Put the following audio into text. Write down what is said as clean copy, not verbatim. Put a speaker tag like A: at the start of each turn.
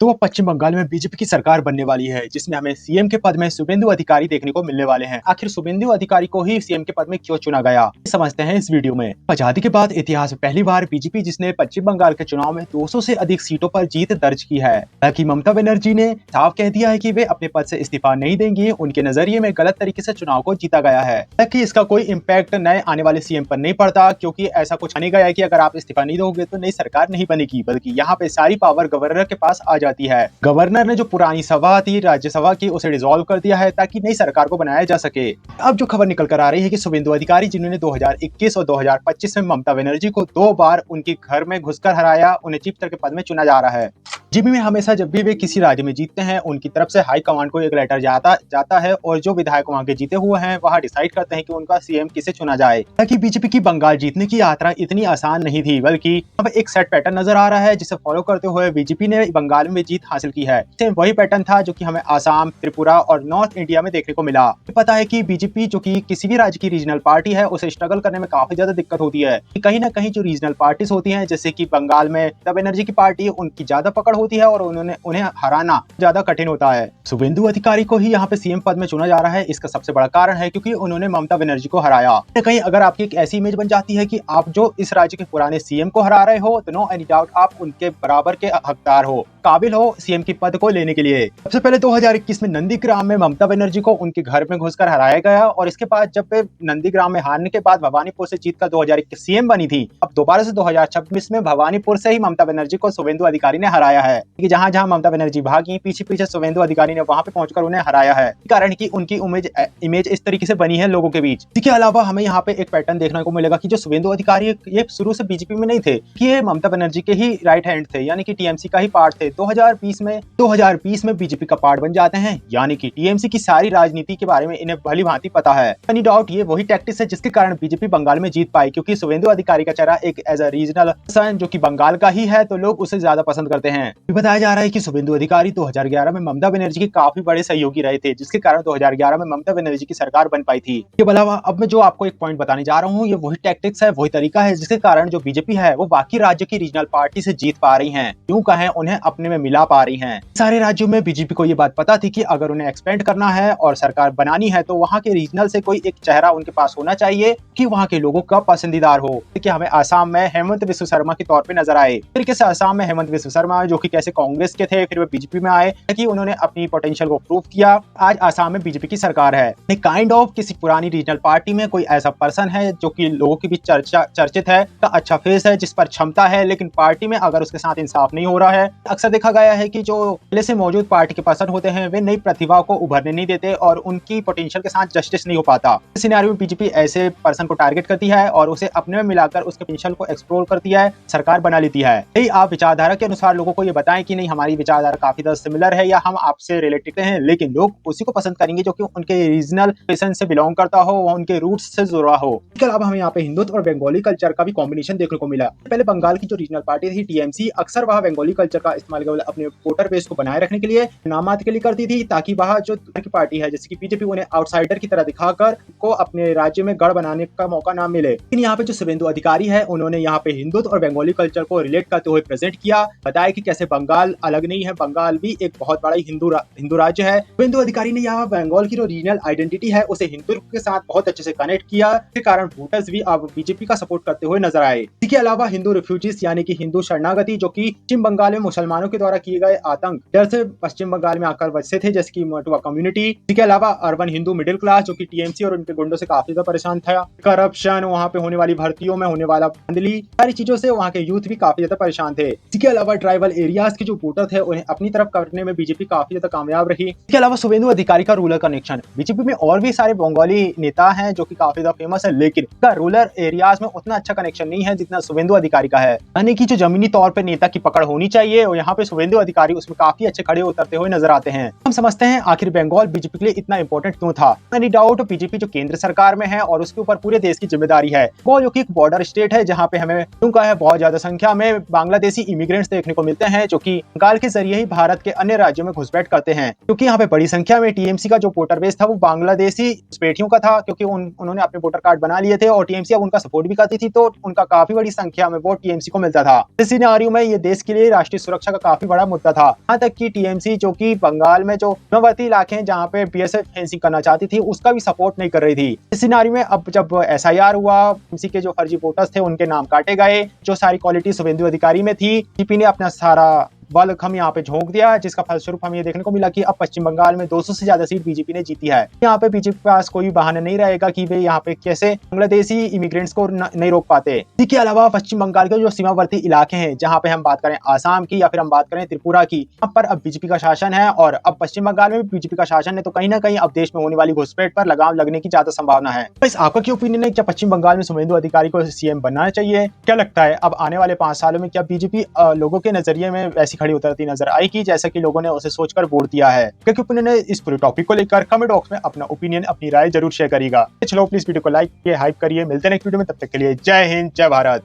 A: तो पश्चिम बंगाल में बीजेपी की सरकार बनने वाली है, जिसमें हमें सीएम के पद में शुभेंदु अधिकारी देखने को मिलने वाले हैं। आखिर शुभेंदु अधिकारी को ही सीएम के पद में क्यों चुना गया, समझते हैं इस वीडियो में। आजादी के बाद इतिहास में पहली बार बीजेपी जिसने पश्चिम बंगाल के चुनाव में 200 से अधिक सीटों पर जीत दर्ज की है। हालांकि ममता बनर्जी ने साफ कह दिया है कि वे अपने पद से इस्तीफा नहीं देंगी। उनके नजरिए में गलत तरीके से चुनाव को जीता गया है, ताकि इसका कोई इम्पैक्ट नए आने वाले सीएम पर नहीं पड़ता, क्योंकि ऐसा कुछ नहीं गया है कि अगर आप इस्तीफा नहीं दोगे तो नई सरकार नहीं बनेगी, बल्कि यहाँ पे सारी पावर गवर्नर के पास आ जाती है। गवर्नर ने जो पुरानी सभा थी राज्यसभा की, उसे डिसॉल्व कर दिया है ताकि नई सरकार को बनाया जा सके। अब जो खबर निकल कर आ रही है कि शुभेंदु अधिकारी, जिन्होंने 2021 और 2025 में ममता बनर्जी को 2 बार उनके घर में घुसकर हराया, उन्हें चीफ मिनिस्टर के पद में चुना जा रहा है। जीबी में हमेशा जब भी वे किसी राज्य में जीतते हैं, उनकी तरफ से हाई कमांड को एक लेटर जाता है और जो विधायक वहां के जीते हुए हैं वहां डिसाइड करते हैं कि उनका सीएम किसे चुना जाए। ताकि बीजेपी की बंगाल जीतने की यात्रा इतनी आसान नहीं थी, बल्कि अब एक सेट पैटर्न नजर आ रहा है, जिसे फॉलो करते हुए बीजेपी ने बंगाल में जीत हासिल की है। सेम वही पैटर्न था जो कि हमें आसाम, त्रिपुरा और नॉर्थ इंडिया में देखने को मिला। पता है कि बीजेपी जो कि किसी भी राज्य की रीजनल पार्टी है, उसे स्ट्रगल करने में काफी ज्यादा दिक्कत होती है। कहीं ना कहीं जो रीजनल पार्टीज होती हैं, जैसे कि बंगाल में ममता बनर्जी की पार्टी, उनकी ज्यादा पकड़ होती है और उन्हें हराना ज्यादा कठिन होता है। शुभेंदु अधिकारी को ही यहाँ पे सीएम पद में चुना जा रहा है। इसका सबसे बड़ा कारण है क्योंकि उन्होंने ममता बनर्जी को हराया। कहीं अगर आपकी एक ऐसी इमेज बन जाती है कि आप जो इस राज्य के पुराने सीएम को हरा रहे हो, तो नो एनी डाउट आप उनके बराबर के हकदार हो, काबिल हो सीएम की पद को लेने के लिए। सबसे पहले 2021 में नंदीग्राम में ममता बनर्जी को उनके घर में घुसकर हराया गया, और इसके बाद जब वे नंदीग्राम में हारने के बाद भवानीपुर से जीतकर 2021 सीएम बनी थी, अब दोबारा से 2026 में भवानीपुर से ही ममता बनर्जी को शुभेंदु अधिकारी ने हराया है। जहां जहां ममता बनर्जी भागी, पीछे पीछे शुभेंदु अधिकारी ने वहां पे पहुंचकर उन्हें हराया है, कारण कि उनकी इमेज इस तरीके से बनी है लोगों के बीच। इसके अलावा हमें यहाँ पे एक पैटर्न देखने को मिलेगा कि जो शुभेंदु अधिकारी ये शुरू से बीजेपी में नहीं थे, कि ये ममता बनर्जी के ही राइट हैंड थे, यानी कि टीएमसी का ही पार्ट थे। 2020 में बीजेपी का पार्ट बन जाते हैं, यानी कि टीएमसी की सारी राजनीति के बारे में इन्हें भली भांति पता है। एनी डाउट ये वही टैक्टिक्स है जिसके कारण बीजेपी बंगाल में जीत पाई, क्योंकि शुभेंदु अधिकारी का चेहरा एक एज अ रीजनल पर्सन जो कि बंगाल का ही है, तो लोग उसे ज्यादा पसंद करते हैं। बताया जा रहा है कि शुभेंदु अधिकारी 2011 में ममता बनर्जी के काफी बड़े सहयोगी रहे थे, जिसके कारण 2011 में ममता बनर्जी की सरकार बन पाई थी। इसके अलावा अब मैं जो आपको एक पॉइंट बताने जा रहा हूँ, ये वही टैक्टिक्स है, वही तरीका है जिसके कारण जो बीजेपी है वो बाकी राज्य की रीजनल पार्टी से जीत पा रही है, यूं कहें उन्हें अपने में मिला पा रही है। सारे राज्यों में बीजेपी को ये बात पता थी कि अगर उन्हें एक्सपेंड करना है और सरकार बनानी है, तो वहां के रीजनल से कोई एक चेहरा उनके पास होना चाहिए कि वहां के लोगों का पसंदीदार हो। कि हमें आसाम में हेमंत बिस्व शर्मा के तौर पे नजर आए। तरीके से आसाम में हेमंत बिस्व शर्मा जो कि कैसे कांग्रेस के थे, फिर वे बीजेपी में आए, कि उन्होंने अपनी पोटेंशियल को प्रूव किया। आज आसाम में बीजेपी की सरकार है। काइंड ऑफ किसी पुरानी रीजनल पार्टी में कोई ऐसा पर्सन है जो कि लोगों के बीच चर्चित है, का अच्छा फेस है, जिस पर क्षमता है, लेकिन पार्टी में अगर उसके साथ इंसाफ नहीं हो रहा है। अक्सर देखा गया है कि जो पहले से मौजूद पार्टी के पर्सन होते हैं, वे नई प्रतिभा को उभरने नहीं देते और उनकी पोटेंशियल के साथ जस्टिस नहीं हो पाता। इस सिनेरियो में बीजेपी ऐसे पर्सन को टारगेट करती है और उसे अपने में मिलाकर उसके पोटेंशियल को एक्सप्लोर करती है, सरकार बना लेती है। यही आप विचारधारा के अनुसार लोगों को ये बताएं कि नहीं, हमारी विचारधारा काफी ज्यादा सिमिलर है या हम आपसे रिलेटेड हैं, लेकिन लोग उसी को पसंद करेंगे जो कि उनके रीजनल पेशन से बिलोंग करता हो, वो उनके रूट्स से जुड़ा हो। इसके अलावा हमें यहाँ पे हिंदुत्व और बंगाली कल्चर का भी कॉम्बिनेशन देखने को मिला। पहले बंगाल की जो रीजनल पार्टी थी टीएमसी, अक्सर वह बंगाली कल्चर का इस्तेमाल केवल अपने वोटर बेस को बनाए रखने के लिए, नामात्र के लिए करती थी, ताकि वह जो की पार्टी है जैसे कि बीजेपी, उन्हें आउटसाइडर की तरह दिखाकर को अपने राज्य में गढ़ बनाने का मौका ना मिले। लेकिन यहाँ पे जो शुभेंदु अधिकारी है, उन्होंने यहाँ पे हिंदुत्व और बंगाली कल्चर को रिलेट करते हुए प्रेजेंट किया, बताया कि कैसे बंगाल अलग नहीं है, बंगाल भी एक बहुत बड़ा हिंदू राज्य है। शुभेंदु अधिकारी ने यहाँ बंगाल की जो रीजनल आइडेंटिटी है उसे हिंदुत्व के साथ बहुत अच्छे से कनेक्ट किया, जिसके कारण वोटर्स भी अब बीजेपी का सपोर्ट करते हुए नजर आए। इसके अलावा हिंदू रिफ्यूजीज यानी कि हिंदू शरणागति, जो कि पश्चिम बंगाल में मुसलमानों के द्वारा किए गए आतंक डर से पश्चिम बंगाल में आकर बसे थे, जैसे कि मटुआ कम्युनिटी। इसके अलावा अर्बन हिंदू मिडिल क्लास, जो कि टीएमसी और उनके गुंडों से काफी ज्यादा परेशान था। करप्शन, वहाँ पे होने वाली भर्तियों में होने वाला धांधली, सारी चीजों से वहाँ के यूथ भी काफी ज्यादा परेशान थे। इसके अलावा ट्राइबल एरियाज के जो वोटर थे, उन्हें अपनी तरफ करने में बीजेपी काफी ज्यादा कामयाब रही। इसके अलावा शुभेंदु अधिकारी का रूरल कनेक्शन, बीजेपी में और भी सारे बंगाली नेता हैं जो कि काफी ज्यादा फेमस है, लेकिन रूरल एरियाज में उतना अच्छा कनेक्शन नहीं है जितना शुभेंदु अधिकारी का है। यानी कि जो जमीनी तौर पर नेता की पकड़ होनी चाहिए, और यहाँ पे शुभेंदु अधिकारी उसमें काफी अच्छे खड़े उतरते हुए नजर आते हैं। हम समझते हैं आखिर बंगाल बीजेपी के लिए इतना इंपॉर्टेंट क्यों था। एनी डाउट बीजेपी जो केंद्र सरकार में है और उसके ऊपर पूरे देश की जिम्मेदारी है, वो जो कि एक बॉर्डर स्टेट है, जहाँ पे हमें क्यों का है बहुत ज्यादा संख्या में बांग्लादेशी इमिग्रेंट्स देखने को मिलते हैं, जो कि बंगाल के जरिए ही भारत के अन्य राज्यों में घुसपैठ करते हैं। क्योंकि यहाँ पे बड़ी संख्या में टीएमसी का जो वोटर बेस था वो बांग्लादेशी घुसपैठियों का था, क्योंकि उन्होंने अपने वोटर कार्ड बना लिए थे और टीएमसी अब उनका सपोर्ट भी करती थी, तो उनका काफी बड़ी संख्या में वोट टीएमसी को मिलता था। इस सिनेरियो में ये देश के लिए राष्ट्रीय सुरक्षा का काफी बड़ा मुद्दा था। यहाँ तक कि टीएमसी जो कि बंगाल में जो सीमावर्ती इलाके हैं जहाँ पे बीएसएफ फेंसिंग करना चाहती थी उसका भी सपोर्ट नहीं कर रही थी। इस सिनारियो में अब जब एसआईआर हुआ, टीएमसी के जो फर्जी वोटर्स थे उनके नाम काटे गए, जो सारी क्वालिटी शुभेंदु अधिकारी में थी, बीजेपी ने अपना सारा बल हम यहाँ पे झोंक दिया, जिसका फलस्वरूप हमें ये देखने को मिला कि अब पश्चिम बंगाल में 200 से ज्यादा सीट बीजेपी ने जीती है। यहाँ पे बीजेपी के पास कोई बहाना नहीं रहेगा कि वे यहाँ पे कैसे बांग्लादेशी इमिग्रेंट्स को नहीं रोक पाते। इसके अलावा पश्चिम बंगाल के जो सीमावर्ती इलाके हैं, जहाँ पे हम बात करें आसाम की या फिर हम बात करें त्रिपुरा की, यहाँ पर अब बीजेपी का शासन है और अब पश्चिम बंगाल में भी बीजेपी का शासन है, तो कहीं ना कहीं अब देश में होने वाली घुसपैठ पर लगाम लगने की ज्यादा संभावना है। तो आपका क्या ओपिनियन है, क्या पश्चिम बंगाल में शुभेंदु अधिकारी को सीएम बनना चाहिए? क्या लगता है अब आने वाले 5 सालों में क्या बीजेपी लोगों के नजरिए में वैसी खड़ी उतरती नजर की जैसा कि लोगों ने उसे सोचकर वोट दिया है? क्या ओपिनियन है इस पूरे टॉपिक को लेकर? कमेंट बॉक्स में अपना ओपिनियन, अपनी राय जरूर शेयर करिएगा। चलो प्लीज वीडियो को लाइक किए, हाइप करिए। मिलते हैं नेक्स्ट वीडियो में, तब तक के लिए जय हिंद, जय भारत।